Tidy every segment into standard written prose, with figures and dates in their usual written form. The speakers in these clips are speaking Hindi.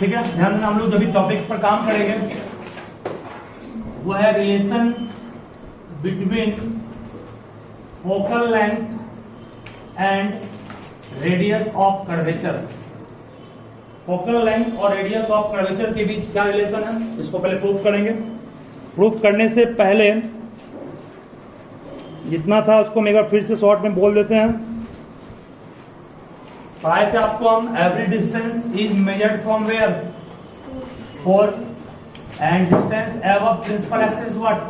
ठीक है, ध्यान देना, हम लोग जो भी टॉपिक पर काम करेंगे वो है relation between focal length and radius of curvature. Focal length और रेडियस ऑफ कर्वेचर के बीच क्या रिलेशन है, इसको पहले प्रूफ करेंगे। प्रूफ करने से पहले जितना था उसको मैं एक बार फिर से शॉर्ट में बोल देते हैं। पढ़ाए थे आपको हम, every distance is measured from where, 4, and distance above principal axis what,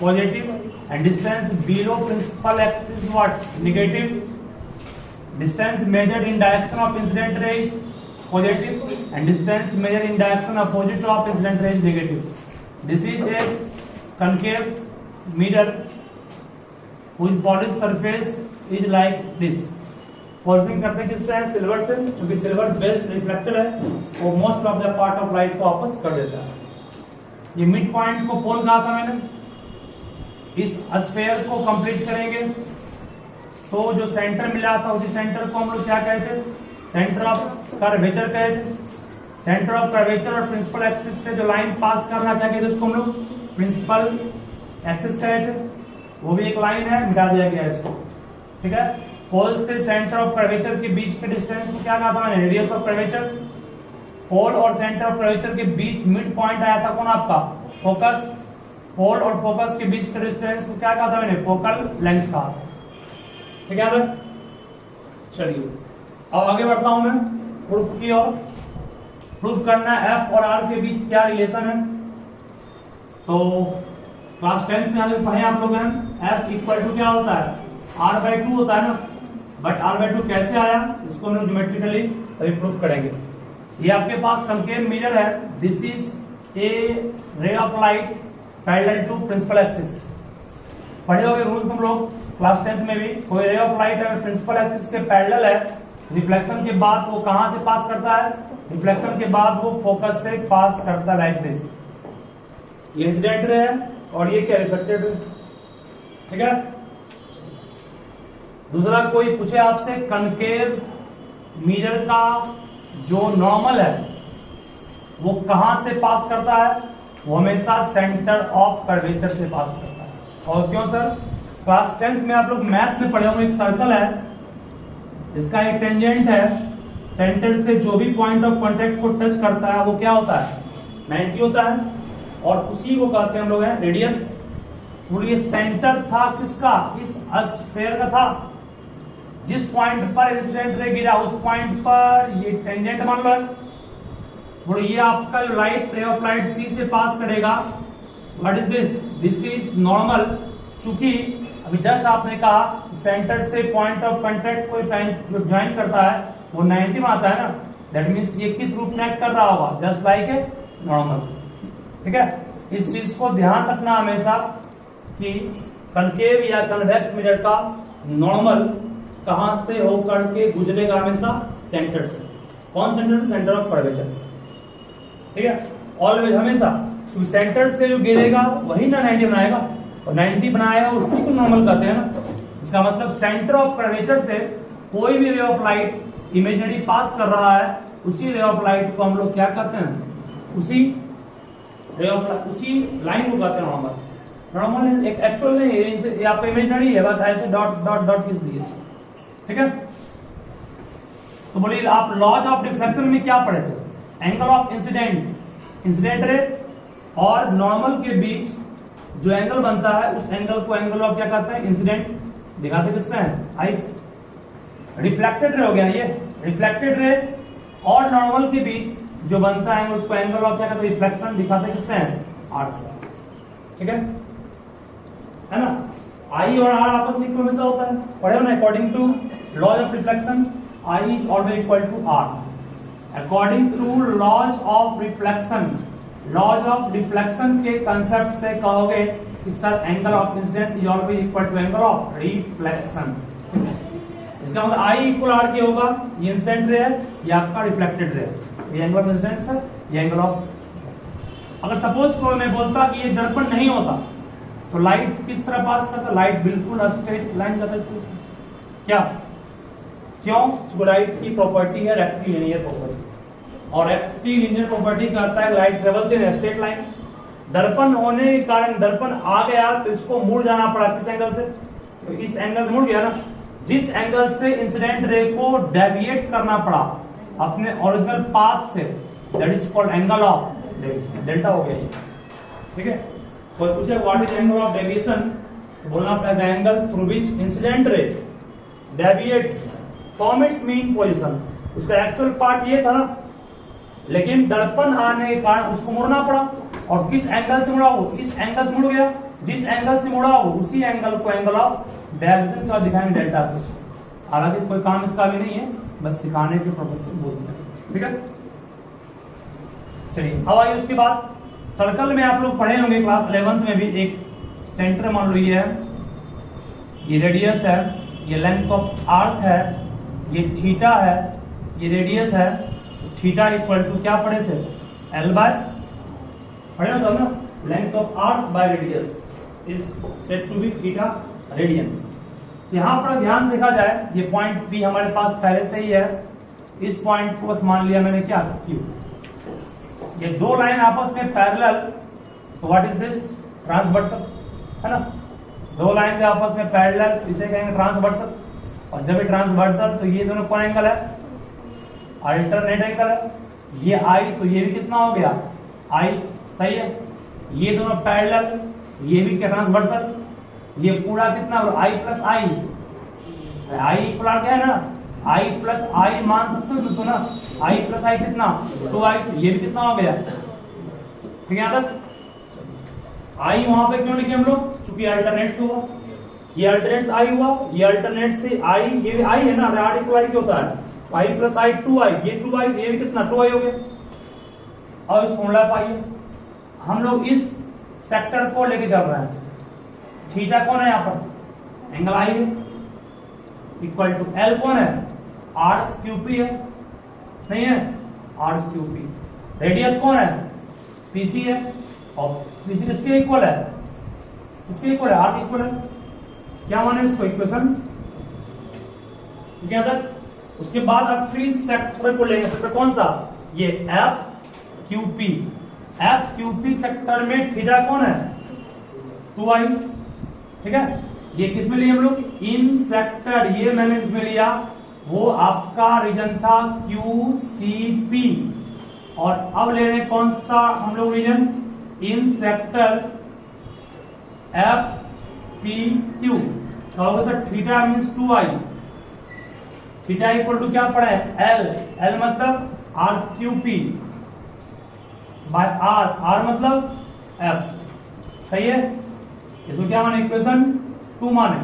positive, and distance below principal axis what, negative. Distance measured in direction of incident rays, positive, and distance measured in direction opposite of incident rays, negative. This is a concave mirror whose polished surface is like this। Polishing करते किससे है, सिल्वर से, क्योंकि सिल्वर बेस्ट रिफ्लेक्टर है, वो most of the part of light को वापस कर देता है। ये मिड पॉइंट को पोल कहा था मैंने। इस स्फीयर को कंप्लीट करेंगे तो जो सेंटर मिला था उसी सेंटर को हम लोग क्या कहते, सेंटर ऑफ कर्वेचर कहते। सेंटर ऑफ कर्वेचर और प्रिंसिपल एक्सिस से जो लाइन पास कर रहा, क्या कहते उसको हम लोग प्रिंसिपल एक्सिस कहते। वो भी एक लाइन है, मिटा दिया गया इसको, ठीक है। पोल से सेंटर ऑफ कर्वेचर के बीच के डिस्टेंस को क्या कहा था मैंने, रेडियस ऑफ कर्वेचर। पोल और सेंटर ऑफ कर्वेचर के बीच मिड पॉइंट आया था कौन आपका, फोकस। पोल और फोकस के बीच के डिस्टेंस को क्या कहा था मैंने, फोकल लेंथ कहा था, ठीक है। चलिए अब आगे बढ़ता हूं मैं प्रूफ की ओर। प्रूफ करना है एफ और आर के बीच क्या रिलेशन है। तो क्लास 10th में आगे पढ़े आप लोग हैं, एफ इक्वल टू क्या होता है, r/2 होता है ना। बट r/2 कैसे आया, इसको हम लोग ज्योमेट्रिकली अभी प्रूफ करेंगे। ये आपके पास कनकेव मिरर है, this is a ray of light parallel to principal axis. पढ़े होंगे रूल तुम लोग क्लास 10th में भी, कोई रे ऑफ लाइट अगर प्रिंसिपल एक्सिस के पैरेलल है, रिफ्लेक्शन के बाद वो कहां से पास करता है, रिफ्लेक्शन के बाद वो फोकस से पास करता है, लाइक दिस। ये इंसिडेंट रे है और ये क्या, रिफ्लेक्टेड रे, ठीक है। दूसरा कोई पूछे आपसे कनकेव मिरर का जो नॉर्मल है वो कहां से पास करता है, वो हमेशा सेंटर ऑफ कर्वेचर से पास करता है। और क्यों सर, क्लास 10th में आप लोग मैथ में पढ़े होंगे, एक सर्कल है, इसका एक टेंजेंट है, सेंटर से जो भी पॉइंट ऑफ कांटेक्ट को टच करता है वो क्या होता है, 90 होता है, और उसी को कहते हैं हम लोग है रेडियस। तो ये सेंटर था किसका, इस स्फीयर का था। जिस पॉइंट पर इंसिडेंट रे गिरा उस पॉइंट पर ये टेंजेंट मान लो। और ये आपका जो लाइट, रे ऑफ लाइट सी से पास करेगा, what is this, this is normal. चूंकि अभी जस्ट आपने कहा सेंटर से पॉइंट ऑफ कांटेक्ट को जो ज्वाइन करता है वो 90 में आता है ना, दैट मींस ये किस रूप में एक्ट कर रहा होगा, जस्ट लाइक ए नॉर्मल, ठीक है। इस चीज को ध्यान रखना हमेशा कि कनकेव या कन्वेक्स मिरर का नॉर्मल कहां से होकर के गुजरेगा, हमेशा सेंटर से। कौन सेंटर से, सेंटर ऑफ कर्वेचर से, ठीक है, ऑलवेज, हमेशा। तो सेंटर से जो गिरेगा वही ना 90 बनाएगा, और 90 बनाएगा उसी को नॉर्मल कहते हैं ना। इसका मतलब सेंटर ऑफ कर्वेचर से कोई भी रे ऑफ लाइट इमेजिनरी पास कर रहा है, उसी रे ऑफ लाइट को हम लोग क्या कहते हैं, उसी रे ऑफ लाइट, उसी लाइन को कहते हैं नॉर्मल। नॉर्मल एक एक्चुअल नहीं है, ये आपका इमेजिनरी है, बस ऐसे डॉट डॉट डॉट खींच दिए, ठीक है। तो बोलिए आप लॉज ऑफ रिफ्लेक्शन में क्या पढ़े थे, एंगल ऑफ इंसिडेंट रे और नॉर्मल के बीच जो एंगल बनता है उस एंगल को एंगल ऑफ क्या कहते हैं, इंसिडेंट। दिखाते किससे हैं, आई से। रिफ्लेक्टेड रे हो गया ये, रिफ्लेक्टेड रे और नॉर्मल के बीच जो बनता है उसको एंगल ऑफ क्या कहते हैं, रिफ्लेक्शन। दिखाते किससे हैं, आर से, ठीक है ना। आई और आर आपस में हमेशा होता है, पढ़े हो ना, according to laws of reflection I is always equal to R. According to laws of reflection, laws of reflection के कंसेप्ट से कहोगे कि sir angle of incidence is always equal to angle of reflection. इसका मतलब आई इक्वल आर के होगा, ये इंसिडेंट रे है, ये आपका रिफ्लेक्टेड रे है, ये एंगल ऑफ इंसिडेंस है, ये एंगल ऑफ। अगर सपोज को मैं बोलता कि ये दर्पण नहीं होता तो लाइट किस तरह पास करता, लाइट बिल्कुल स्ट्रेट लाइन जाता है, क्या, क्यों, लाइट की प्रॉपर्टी है रेक्टिलिनियर प्रॉपर्टी। और एक्टिव इंजन प्रॉपर्टी कहता है light travels in straight line. दर्पण होने के कारण दर्पण आ गया तो इसको मुड़ जाना पड़ा, किस एंगल से? तो इस एंगल से मुड़ गया ना। जिस एंगल से इंसिडेंट रे को डेविएट करना पड़ा अपने ओरिजिनल पाथ से, that is called angle of deviation, delta हो गया ये, ठीक है। कोई पूछे what is angle of deviation, तो बोलना पड़ेगा angle through which incident ray deviates from its mean position. उसका एक्चुअल पार्ट ये था ना, लेकिन दर्पण आने के कारण उसको मुड़ना पड़ा। और किस एंगल से मुड़ा? वो इस एंगल से मुड़ गया। जिस एंगल से मुड़ा हो उसी एंगल को एंगल ऑफ डेविएशन का दिखाएंगे डेल्टा से। हालांकि कोई काम इसका भी नहीं है, बस सिखाने के पर्पज से बोलते हैं, ठीक है। चलिए अब आइए उसके बाद सर्कल में आप लोग पढ़े होंगे क्लास 11th में भी, एक सेंटर मान लो ये है, ये रेडियस है, ये लेंथ ऑफ आर्क है, ये थीटा है, ये रेडियस है। थीटा इक्वल टू क्या पढ़े थे? L बाय, पढ़े ना ना, length of arc by radius is said to be theta radian. यहां पर ध्यान से देखा जाए, ये पॉइंट P हमारे पास पहले से ही है। इस पॉइंट को बस मान लिया मैंने क्या, Q। ये दो लाइन आपस में पैरेलल, तो व्हाट इज दिस? ट्रांसवर्सल, है ना। दो लाइन के आपस में पैरेलल, इसे कहेंगे ट्रांसवर्सल। और जब ये ट्रांसवर्सल तो ये दोनों कौन एंगल है? अल्टरनेट एंगल है। ये I तो ये भी कितना हो गया? I, सही है। ये दोनों पैरेलल, ये भी क्या ट्रांसवर्सल। ये पूरा कितना? I plus I, I equal क्या है ना, I प्लस I मान सकते हो उसको ना। I प्लस I कितना? 2I, ये भी कितना हो गया? ठीक है। यहाँ तक I वहां पे क्यों लिखे हम लोग? चूंकि अल्टरनेट से हुआ, ये अल्टरनेट से I हुआ, ये अल्टरनेट से I, ये भी I है ना, R इक्वल I क्या होता है? I प्लस I 2I, ये 2I, ये भी कितना? 2I हो गया। और इस फॉर्मूला पाइए, हम लोग इस सेक्टर को लेके चल रहे हैं। थीटा कौन है यहाँ पर? एंगल I है, इक्वल टू L कौन है? आर्क QP है, नहीं है? Arc QP। रेडियस कौन है? PC है, और PC किसके इक्वल है? किसके इक्वल है? आर्क इक्वल है। क्या माने इसको? इक्वेशन। क्या तक? उसके बाद अब फ्री सेक्टर को लेंगे। सेक्टर कौन सा? ये FQP। FQP सेक्टर में थीटा कौन है? 2I, ठीक है। ये किस में लिए हम लोग? इन सेक्टर, ये मैंने इसमें लिया, वो आपका रीजन था QCP। और अब ले रहे हैं कौन सा हम लोग रीजन? In sector FPQ। तो sir theta means 2I। Theta equal to क्या पड़ा है? L। L मतलब RQP बाय R, R मतलब F, सही है। इसको क्या माने? इक्वेशन 2 माने।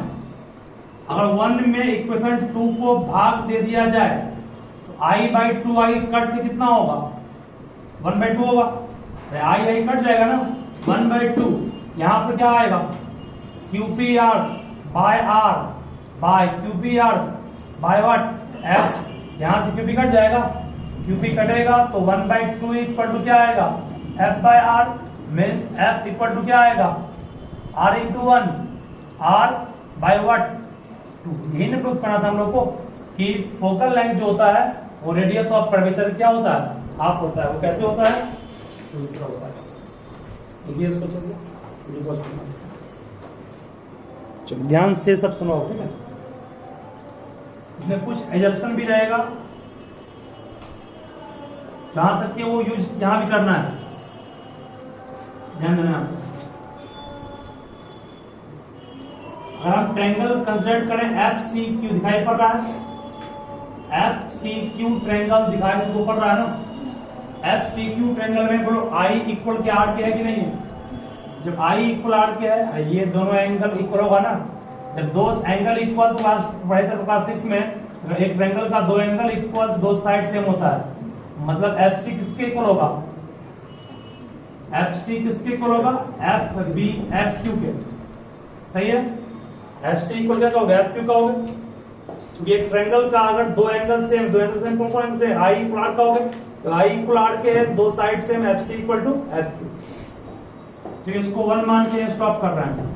अगर 1 में इक्वेशन 2 को भाग दे दिया जाए तो I बाई 2I कट के कितना होगा? 1/2 होगा। I कट जाएगा ना, 1/2। यहां पर क्या आएगा? QPR by R by QPR by what? F। यहां से QP कट जाएगा, QP कटेगा तो 1/2 इक्वल टू क्या आएगा? F by R। Means F equal to क्या आएगा? R into 1, R by what? 2। यही प्रूफ करना था हम लोग को कि फोकल लेंथ जो होता है वो रेडियस ऑफ कर्वेचर क्या होता है? हाफ होता है। वो कैसे होता है? इस तरह होता है। ये इसको अच्छे से चलो ध्यान से सब सुनो, ठीक है। इसमें कुछ एजप्शन भी रहेगा, जहां तक कि वो यूज यहां भी करना है, ध्यान देना। अगर हम ट्रायंगल कंसीडर करें, FCQ दिखाई पड़ रहा है, FCQ ट्रायंगल दिखाई से पड़ रहा है ना। FCQ ट्रायंगल में बोलो I इक्वल के R के है कि नहीं है? जब I इक्वल R के है, ये दोनों एंगल इक्वल होगा ना। जब दो एंगल इक्वल, तो पढ़े थे क्लास 6 में, एक ट्रायंगल का दो एंगल इक्वल, दो साइड सेम होता है, मतलब FC किसके इक्वल होगा? FC किसके इक्वल होगा? FQ के, सही है। FC इक्वल क्या होगा? FQ का होगा। क्योंकि एक ट्रायंगल का अगर दो एंगल सेम कौन कौन से? I इक्वल R का होगा, तो I इक्वल R के है, दो side same, FC equal to FQ। तो इसको 1 मान के स्टॉप कर रहे हैं।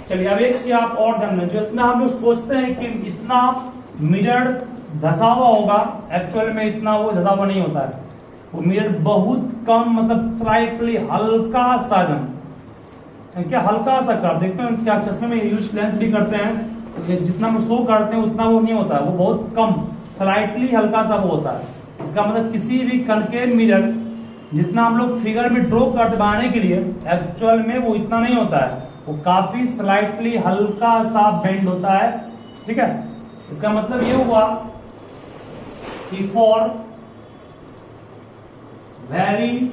चलिए अब एक चीज आप और ध्यान दें, जो इतना हम लोग सोचते हैं कि इतना मिरर्ड धसा हुआ होगा, एक्चुअल में इतना वो धसा हुआ नहीं होता है, वो मिरर बहुत कम, मतलब स्लाइटली हल्का सा एकदम, क्या हल्का सा कर देखते हैं क्या चश्मे में यूज लेंस भी करते हैं, तो जितना हम शो करते हैं उतना वो नहीं होता है, वो बहुत कम स्लाइटली हल्का सा वो होता है। इसका मतलब किसी भी कनकेव मिरर जितना हम लोग फिगर में ड्रॉ करते बनाने के लिए, एक्चुअल में वो इतना नहीं होता है, वो काफी स्लाइटली हल्का सा बेंड होता है। ठीक है, इसका मतलब ये हुआ कि फॉर वेरी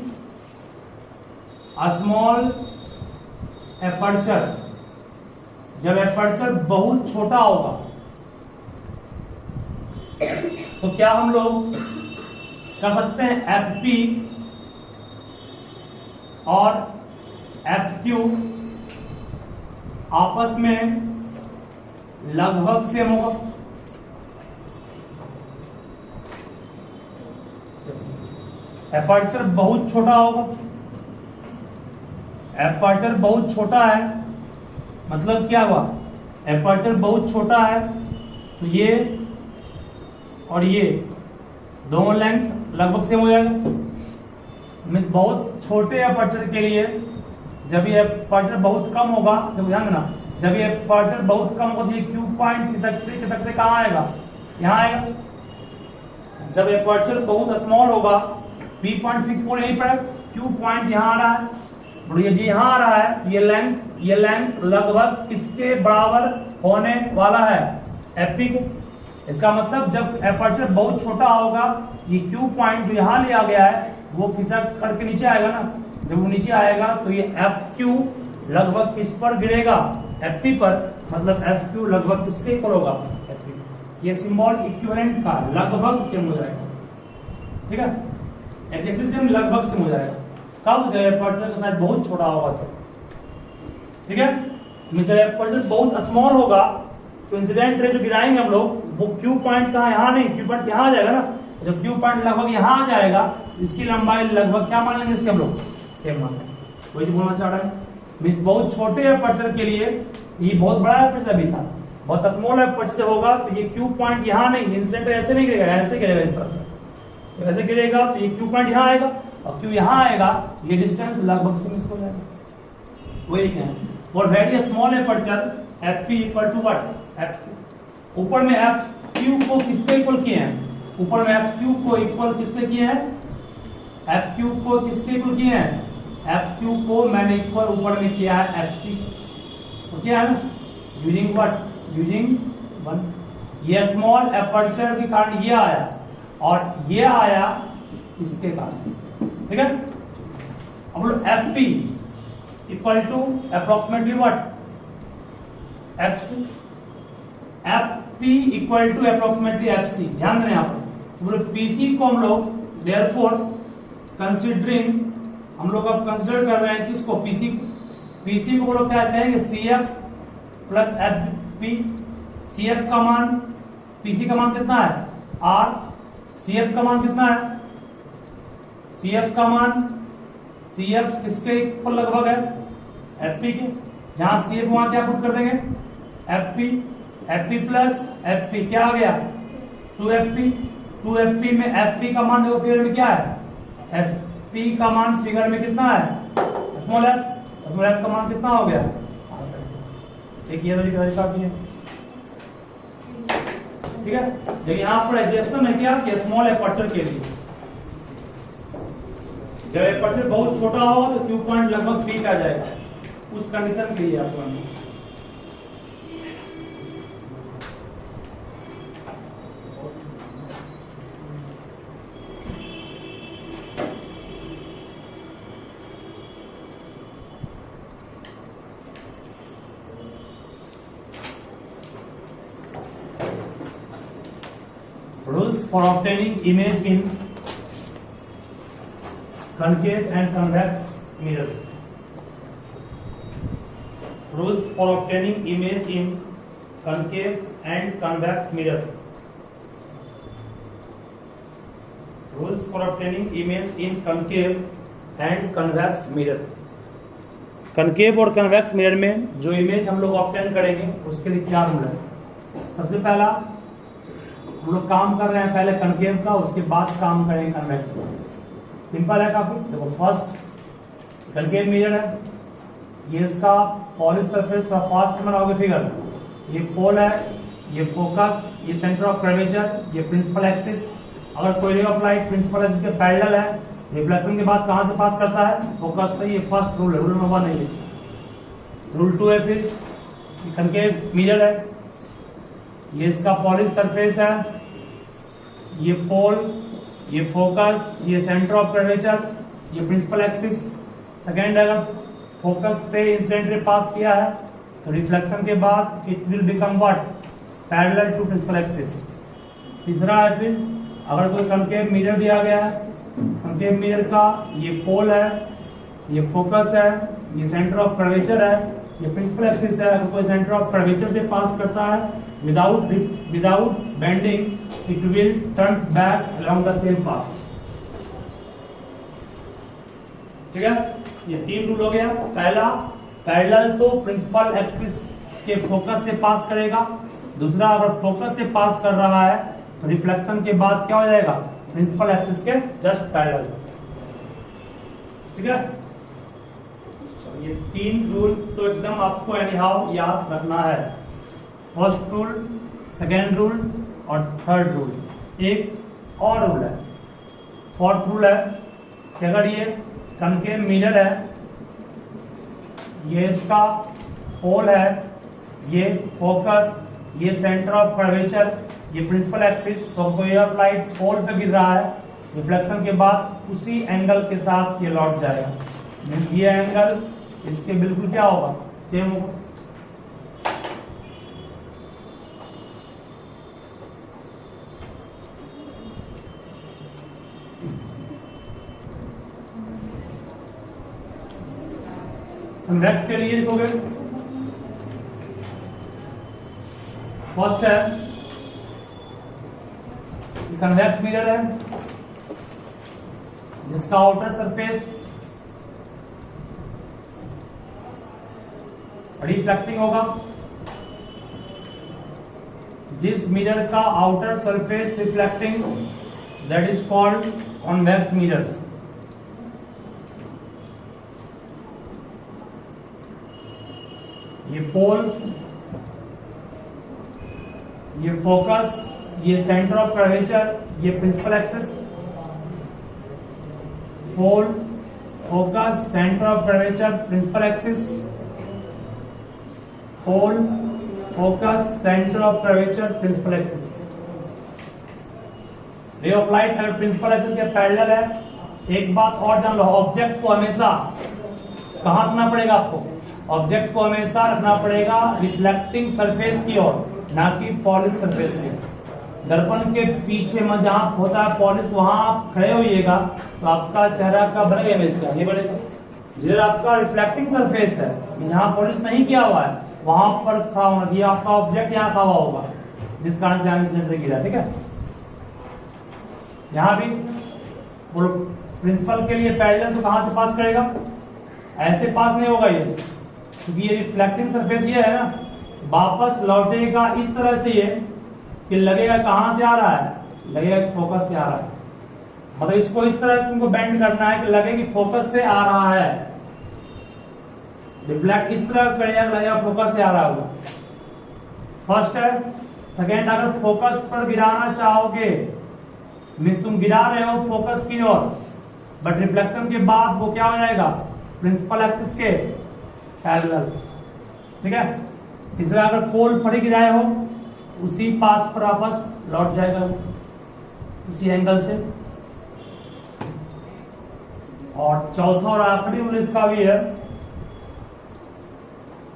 स्मॉल एपर्चर, जब एपर्चर बहुत छोटा होगा तो क्या हम लोग कर सकते हैं FP और FQ आपस में लगभग सेम होगा। एपर्चर बहुत छोटा होगा, एपर्चर बहुत छोटा है, मतलब क्या हुआ, एपर्चर बहुत छोटा है तो ये और ये दोनों लेंथ लगभग सेम हो जाएगा। मीन्स बहुत छोटे एपर्चर के लिए जब ये एपर्चर बहुत कम होगा, तो ध्यान देना, जब ये एपर्चर बहुत कम होगा तो ये क्यू पॉइंट किसकते कहाँ आएगा, यहाँ आएगा। जब एपर्चर बहुत स्मॉल होगा, P पॉइंट फिक्स पॉइंट यहीं पर, Q पॉइंट यहाँ आ रहा है, और ये यहाँ आ रहा है, ये लेंथ लगभग किसके बराबर होने वाला है, FP के। इसका मतलब जब एपर्चर बहुत छोटा होगा, ये Q पॉइंट जो यहाँ लिया गया है वो खिसक करके नीचे आएगा ना, जब वो नीचे आएगा तो ये FQ लगभग किस पर गिरेगा, FP पर, मतलब FQ लगभग किसके इक्वल होगा, FP। ये सिंबल इक्विवेलेंट का लगभग सेम हो जाएगा। ठीक है, एक्जेक्टली सेम, लगभग सेम हो जाएगा। कब, जब एपर्चर का साइज बहुत छोटा होगा तो। ठीक है, जब एपर्चर बहुत स्मॉल होगा तो इंसिडेंट रे जो गिराएंगे हम लोग, वो Q पॉइंट कहाँ, यहाँ नहीं, Q पॉइंट यहाँ आ जाएगा ना, जब Q पॉइंट लगभग यहाँ आ जाएगा, इसकी लंबाई लगभग क्या मान लेंगे, इसके हम लोग सेम मान लेंगे। वही बोलना चाह रहा है, मींस बहुत छोटे एपर्चर के लिए ये बहुत बड़ा एपर्चर अभी था, बहुत स्मॉल एपर्चर होगा तो ये Q पॉइंट यहाँ नहीं, इंसिडेंट ऐसे नहीं गिरेगा, ऐसे गिरेगा इस तरह से, ऐसे गिरेगा तो ये Q पॉइंट यहाँ आएगा और Q यहाँ आएगा, ये डिस्टेंस लगभग सेम इसको जाएगा। वही लिखे हैं, for very small aperture FP equal to what, FQ। ऊपर में FQ को किसके इक्वल किए हैं, ऊपर में FQ को इक्वल किसके किए हैं, FQ को किसके इक्वल किए हैं, FQ को मैंने इक्वल ऊपर में किया है FC, तो क्या है ना, यूजिंग व्हाट, यूजिंग 1। ये स्मॉल एपर्चर के कारण ये आया और ये आया इसके कारण। ठीक है, अब लोग FP equal to approximately what, FC। FP equal to approximately FC, ध्यान देना आप, तो PC को हम लोग देयरफॉर कंसीडरिंग, हम लोग अब कंसीडर कर रहे हैं किसको, PC को लोग क्या कहेंगे, CF प्लस FP। CF का मान, PC का मान कितना है R, CF का मान कितना है, CF का मान, CF किसके इक्वल लगभग है, FP के, जहां CF वहां क्या पुट कर देंगे, FP प्लस FP क्या आ गया, 2FP में FP का मान देखो फिगर में क्या है, FP का मान फिगर में कितना है, स्मॉल f का मान कितना हो गया, एक ये तरीका भी है। ठीक है, लेकिन यहाँ पर एग्जेप्शन है क्या, कि स्मॉल एपर्चर के लिए जब एपर्चर बहुत छोटा होगा तो Q पॉइंट लगभग पीक आ जाएगा, उस कंडीशन के लिए आपको rules for obtaining image in concave and convex mirror. Rules for obtaining image in concave and convex mirror. Rules for obtaining image in concave and convex mirror. Concave और कन्वेक्स मिरर में जो इमेज हम लोग ऑब्टेन करेंगे उसके लिए क्या रूल है। सबसे पहला हम लोग काम कर रहे हैं पहले कनकेव का, उसके बाद काम करेंगे कन्वेक्स का। सिंपल है काफी। देखो फर्स्ट कनकेव मिरर है, ये इसका पॉलिश सरफेस का फास्ट बनाओगे फिगर, ये पोल है, ये फोकस, ये सेंटर ऑफ कर्वेचर, ये प्रिंसिपल एक्सिस। अगर कोई ray of light principal axis के पैरेलल है, रिफ्लेक्शन के बाद कहां से पास करता है? फोकस से। ये फर्स्ट रूल है, रूल नंबर 1 है ये। रूल 2 है फिर कनकेव मिरर है, ये इसका पॉलिश सरफेस है, ये पोल, ये फोकस, ये सेंटर ऑफ कर्वेचर, ये प्रिंसिपल एक्सिस। सेकेंड, अगर फोकस से इंसिडेंट रे पास किया है तो रिफ्लेक्शन के बाद it will become what? Parallel to principal axis. तीसरा है फिर अगर कोई कनकेव मिरर दिया गया है, कनकेव मिरर का ये पोल है, ये फोकस है, ये सेंटर ऑफ कर्वेचर है, ये प्रिंसिपल एक्सिस है। अगर कोई सेंटर ऑफ कर्वेचर से पास करता है without bending, it will turn back along the same path. ठीक है, ये 3 रूल हो गया। पहला, पैरेलल तो प्रिंसिपल एक्सिस के फोकस से पास करेगा। दूसरा, अगर फोकस से पास कर रहा है तो रिफ्लेक्शन के बाद क्या हो जाएगा? प्रिंसिपल एक्सिस के जस्ट पैरेलल। ठीक है, ये 3 रूल तो एकदम आपको एनीहाउ याद रखना है। फर्स्ट रूल, सेकेंड रूल और थर्ड रूल। एक और रूल है, फोर्थ रूल है कि अगर ये कनकेव मिरर है, ये इसका पोल है, ये फोकस, ये सेंटर ऑफ कर्वेचर, ये प्रिंसिपल एक्सिस, तो कोई ऑफ लाइट पोल पे गिर रहा है, रिफ्लेक्शन के बाद उसी एंगल के साथ ये लौट जाएगा। मीन्स ये एंगल इसके बिल्कुल क्या होगा? सेम होगा। कन्वेक्स के लिए लिखोगे, फर्स्ट है कन्वेक्स मिरर है जिसका आउटर सरफेस रिफ्लेक्टिंग होगा। जिस मिरर का outer surface reflecting, that is called convex mirror. ये पोल, ये फोकस, ये सेंटर ऑफ कर्वेचर, ये principal axis. Pole, focus, centre of curvature, principal axis. Pole, focus, centre of curvature, principal axis. Ray of light अगर प्रिंसिपल एक्सिस के पैरेलल है, एक बात और जान लो, ऑब्जेक्ट को हमेशा कहां रखना पड़ेगा आपको? ऑब्जेक्ट को हमेशा रखना पड़ेगा रिफ्लेक्टिंग सरफेस की ओर, ना कि पॉलिश सरफेस की। दर्पण के पीछे में जहां होता है पॉलिश, वहां आप खड़े होइएगा तो आपका चेहरा का बनेगा इमेज का, ये बनेगा। जिधर आपका रिफ्लेक्टिंग सरफेस है, जहां पॉलिश नहीं किया हुआ है, वहां पर खड़ा होना चाहिए। आपका ऑब्जेक्ट यहाँ खड़ा होगा, जिस कारण से इंसिडेंट रे गिरा। ठीक है, यहां भी प्रिंसिपल के लिए पैरेलल तो कहां से पास करेगा? ऐसे पास नहीं होगा ये, क्योंकि ये रिफ्लेक्टिंग सरफेस ये है ना, वापस लौटेगा इस तरह से ये कि लगेगा कहां से आ रहा है? लगेगा फोकस से आ रहा है। मतलब इसको इस तरह तुमको बेंड करना है कि लगे कि फोकस से आ रहा है। रिफ्लेक्ट इस तरह करेगा, लगेगा फोकस से आ रहा होगा। फर्स्ट है। सेकेंड, अगर फोकस पर गिराना चाहोगे, मीन्स तुम गिरा रहे हो फोकस की ओर, बट रिफ्लेक्शन के बाद वो क्या हो जाएगा? प्रिंसिपल एक्सिस के पैरेलल। ठीक है। तीसरा, अगर पोल पर ही गिराए हो, उसी पाथ पर वापस लौट जाएगा उसी एंगल से। और चौथा और आखिरी रूल इसका भी है,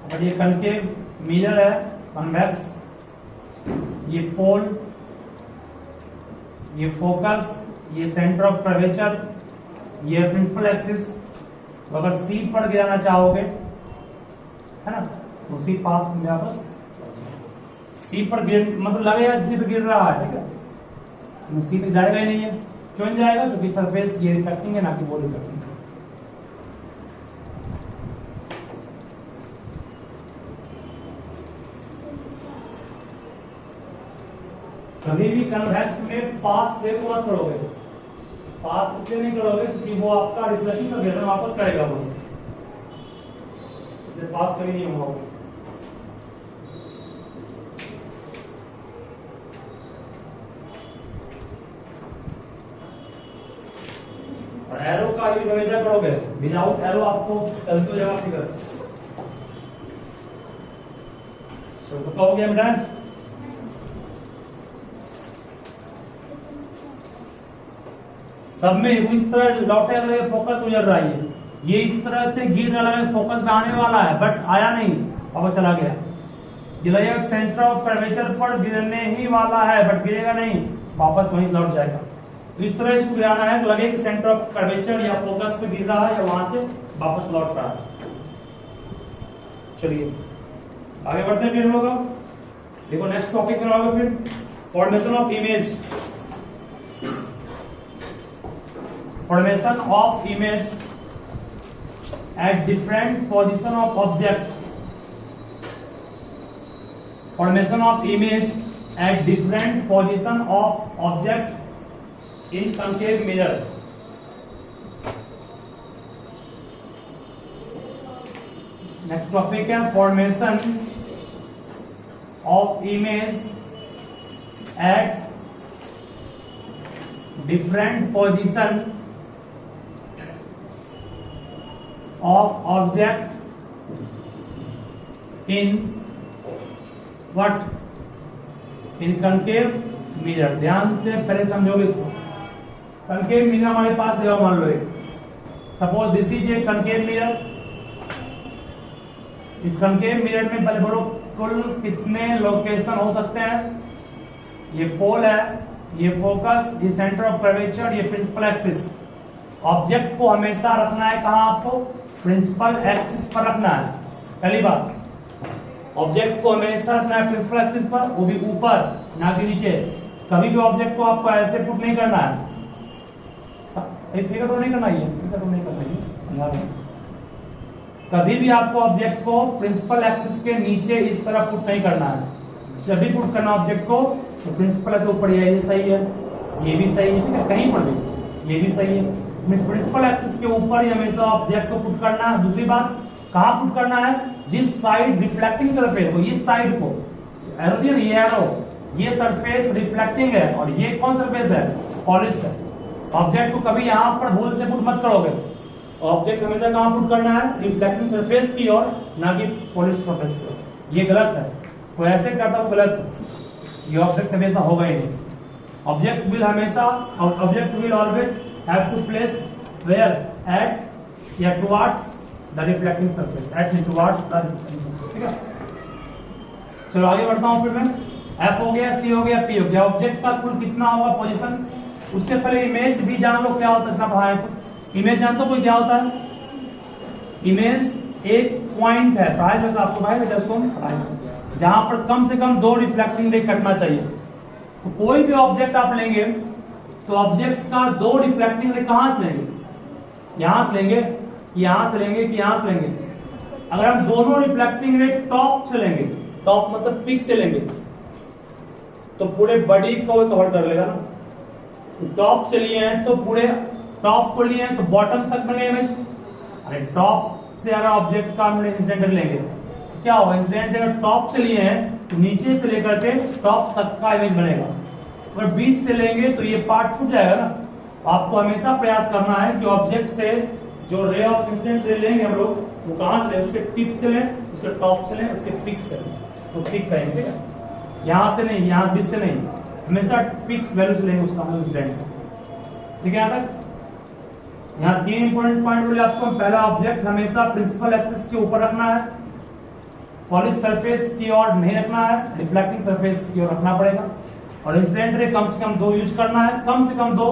अगर ये कनकेव मिरर है कन्वेक्स, ये पोल, ये फोकस, ये सेंटर ऑफ कर्वेचर, ये प्रिंसिपल एक्सिस, तो अगर सी पर गिराना चाहोगे, है ना, उसी पाथ में वापस सी पर गिर, मतलब लगेगा सी पर गिर रहा है। ठीक है, सी तक जाएगा ही नहीं है। क्यों नहीं जाएगा? क्योंकि सरफेस ये रिफ्लेक्टिंग है, ना कि वो रिफ्लेक्टिंग है। कभी भी कन्वेक्स में पास रे को मत करोगे, पास इसलिए नहीं करोगे क्योंकि वो आपका रिफ्लेक्शन का रिटर्न वापस करेगा, वो पास कभी नहीं होगा। और एरो का यूज हमेशा करोगे, विदाउट एरो आपको गलती हो जाएगा फिगर। तो कहोगे बेटा सब में इस तरह लौटे वाले फोकस गुजर रहा है, ये इस तरह से गिरने लगा, फोकस में आने वाला है बट आया नहीं, अब चला गया। ये सेंटर ऑफ कर्वेचर पर गिरने ही वाला है बट गिरेगा नहीं, वापस वहीं लौट जाएगा। इस तरह इसको गिराना है, लगे कि सेंटर ऑफ कर्वेचर या फोकस पे गिर रहा है या वहां से वापस लौट रहा है। चलिए आगे बढ़ते हैं फिर हम लोग। देखो नेक्स्ट टॉपिक में होगा फिर formation of image. Formation of image at different position of object, formation of image at different position of object in concave mirror। next topic है formation of image at different position of object in what, in concave mirror। ध्यान से पहले समझोगे इसको। concave mirror हमारे पास देखो, मान लो एक suppose this is a concave mirror। इस concave mirror में पहले बोलो कुल कितने लोकेशन हो सकते हैं। ये पोल है, ये फोकस, ये सेंटर ऑफ कर्वेचर, ये प्रिंसिपल एक्सिस। ऑब्जेक्ट को हमेशा रखना है कहां, आपको प्रिंसिपल एक्सिस पर रखना है। पहली बात ऑब्जेक्ट को हमेशा रखना है प्रिंसिपल एक्सिस पर, वो भी ऊपर ना कि नीचे। कभी भी ऑब्जेक्ट को आपको ऐसे पुट नहीं करना है, फिगर तो नहीं करना है, फिगर तो नहीं करना है, समझा रहे हैं। कभी भी आपको ऑब्जेक्ट को प्रिंसिपल एक्सिस के नीचे इस तरह पुट नहीं करना है। जब भी पुट करना ऑब्जेक्ट को तो प्रिंसिपल के ऊपर, ये सही है, ये भी सही है, ठीक है, कहीं पर भी ये भी सही है। प्रिंसिपल एक्सिस के ऊपर ही हमेशा ऑब्जेक्ट को पुट करना है। दूसरी बात कहां पुट करना है, जिस साइड रिफ्लेक्टिंग सरफेस को, इस साइड को एरो दिया, ये एरो, ये सरफेस रिफ्लेक्टिंग है और ये कौन सरफेस है, पॉलिश्ड है। ऑब्जेक्ट को कभी यहां पर भूल से पुट मत करोगे। ऑब्जेक्ट हमेशा कहां पुट करना है, रिफ्लेक्टिंग सरफेस की ओर, ना कि पॉलिश्ड सरफेस की ओर। ये गलत है, कोई ऐसे करता है गलत है, ये ऑब्जेक्ट हमेशा होगा ही नहीं। ऑब्जेक्ट विल हमेशा, object will always have to place where, at या towards the reflecting surface, at towards the reflecting surface, ठीक है। चलो आगे बढ़ता हूं फिर मैं। F हो गया, C हो गया, P हो गया। ऑब्जेक्ट का कुल कितना होगा पोजीशन, उसके पहले इमेज भी जान लो क्या होता है, इतना पढ़ाया तो। इमेज जानते हो कोई क्या होता है, इमेज एक पॉइंट है, पढ़ाया जाता आपको भाई जस्ट को पढ़ाया, जहां पर कम से कम 2 रिफ्लेक्टिंग रे कटना चाहिए। तो कोई भी ऑब्जेक्ट आप लेंगे तो ऑब्जेक्ट का 2 रिफ्लेक्टिंग रे कहां से लेंगे, यहां से लेंगे, यहां से लेंगे कि यहां से लेंगे। अगर हम दोनों रिफ्लेक्टिंग रे टॉप से लेंगे, टॉप मतलब पिक से लेंगे, तो पूरे बॉडी को कवर कर लेगा ना। तो टॉप से लिए हैं तो पूरे टॉप को लिए हैं तो बॉटम तक बनेगा इमेज। अरे टॉप से अगर ऑब्जेक्ट का हम इंसिडेंट लेंगे तो क्या होगा, इंसिडेंट अगर टॉप से लिए हैं तो नीचे से लेकर के टॉप तक का इमेज बनेगा। अगर बीच से लेंगे तो ये पार्ट छूट जाएगा ना। आपको हमेशा प्रयास करना है कि ऑब्जेक्ट से जो रे ऑफ इंसिडेंट रे लेंगे हम लोग, वो कहां से लें, उसके टिप से लें, उसके टॉप से लें, उसके पिक से लें, तो पिक कहेंगे, ठीक है। यहां से नहीं, यहां बीच से नहीं, हमेशा पिक्स वैल्यू से लेंगे उसका इंसिडेंट, ठीक है। यहां तक यहाँ 3 इंपॉर्टेंट पॉइंट बोले आपको। पहला, ऑब्जेक्ट हमेशा प्रिंसिपल एक्सिस के ऊपर रखना है, पॉलिश सरफेस की ओर नहीं रखना है, रिफ्लेक्टिंग सरफेस की ओर रखना पड़ेगा। और इंसिडेंट रे कम से कम 2 यूज करना है, कम से कम 2,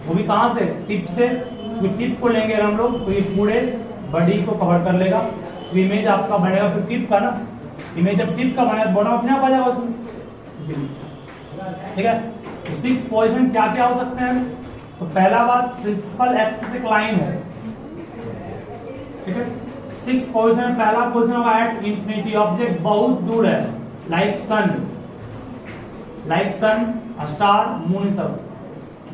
वो भी कहां से, टिप से। टिप को लेंगे हम लोग तो ये पूरे बॉडी को कवर कर लेगा। तो इमेज आपका बनेगा फिर टिप का ना, इमेज जब टिप का बनेगा बॉटम अपने आप आ जाएगा उसमें, इसीलिए, ठीक है। तो 6 पोजीशन क्या क्या हो सकते हैं। तो पहला बात, प्रिंसिपल एक्सिस एक लाइन है, ठीक है। 6 पोजीशन, पहला पोजीशन होगा एट इंफिनिटी, ऑब्जेक्ट बहुत दूर है, लाइक सन, स्टार मून सब।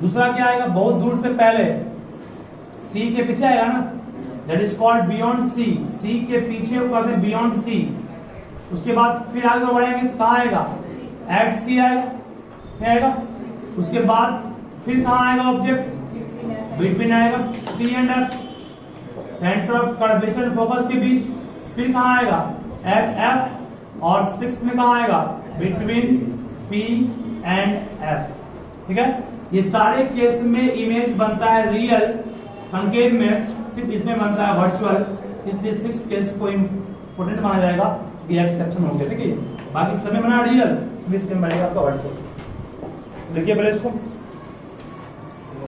दूसरा क्या आएगा, बहुत दूर से पहले, सी के पीछे आएगा ना, that is called beyond C. C के पीछे वो कहते हैं बियॉन्ड सी। उसके बाद फिर आगे बढ़ेंगे तो कहाँ आएगा, एट सी आएगा, क्या आएगा। उसके बाद फिर कहाँ आएगा ऑब्जेक्ट, बिटवीन आएगा C and F, center of curvature focus के बीच। फिर कहाँ आएगा, एट एफ। और सिक्स्थ में कहाँ आएगा, बिटवीन पी एंड एफ। ठीक है, ये सारे केस में इमेज बनता है रियल, कॉन्केव में सिर्फ इसमें बनता है वर्चुअल। इसलिए सिक्स्थ केस को इंपोर्टेंट माना जाएगा, ये एक्सेप्शन हो गया। ठीक है, बाकी समय बना रियल, इसमें बनेगा आपका वर्चुअल। देखिए पहले इसको।